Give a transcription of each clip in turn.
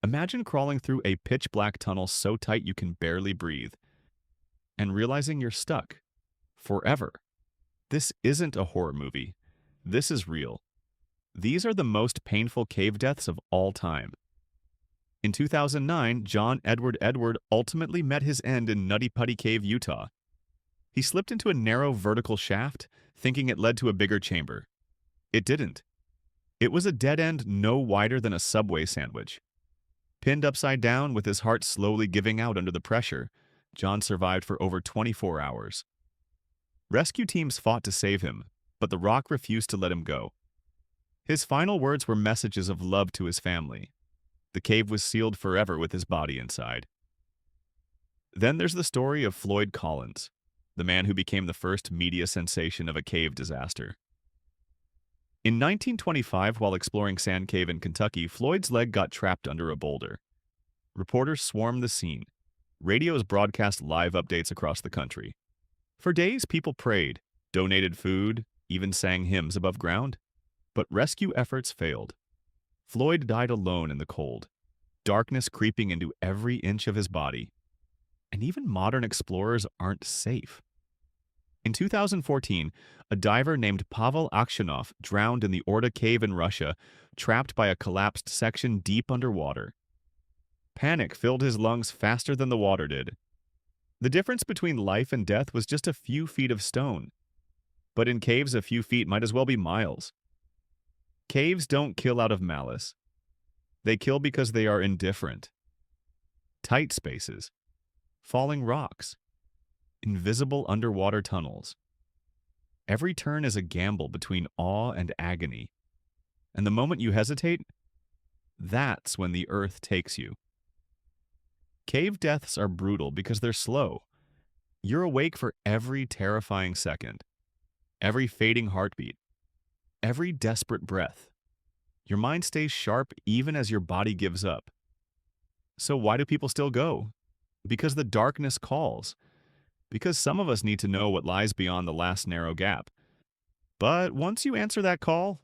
Imagine crawling through a pitch-black tunnel so tight you can barely breathe, and realizing you're stuck forever. This isn't a horror movie. This is real. These are the most painful cave deaths of all time. In 2009, John Edward ultimately met his end in Nutty Putty Cave, Utah. He slipped into a narrow vertical shaft, thinking it led to a bigger chamber. It didn't. It was a dead end no wider than a Subway sandwich. Pinned upside down with his heart slowly giving out under the pressure, John survived for over 24 hours. Rescue teams fought to save him, but the rock refused to let him go. His final words were messages of love to his family. The cave was sealed forever with his body inside. Then there's the story of Floyd Collins, the man who became the first media sensation of a cave disaster. In 1925, while exploring Sand Cave in Kentucky, Floyd's leg got trapped under a boulder. Reporters swarmed the scene. Radios broadcast live updates across the country. For days, people prayed, donated food, even sang hymns above ground. But rescue efforts failed. Floyd died alone in the cold, darkness creeping into every inch of his body. And even modern explorers aren't safe. In 2014, a diver named Pavel Akshanov drowned in the Orda Cave in Russia, trapped by a collapsed section deep underwater. Panic filled his lungs faster than the water did. The difference between life and death was just a few feet of stone. But in caves, a few feet might as well be miles. Caves don't kill out of malice. They kill because they are indifferent. Tight spaces, falling rocks, invisible underwater tunnels. Every turn is a gamble between awe and agony. And the moment you hesitate, that's when the earth takes you. Cave deaths are brutal because they're slow. You're awake for every terrifying second, every fading heartbeat, every desperate breath. Your mind stays sharp even as your body gives up. So why do people still go? Because the darkness calls. Because some of us need to know what lies beyond the last narrow gap. But once you answer that call,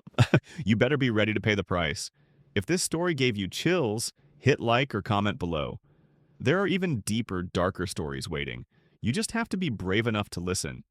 you better be ready to pay the price. If this story gave you chills, hit like or comment below. There are even deeper, darker stories waiting. You just have to be brave enough to listen.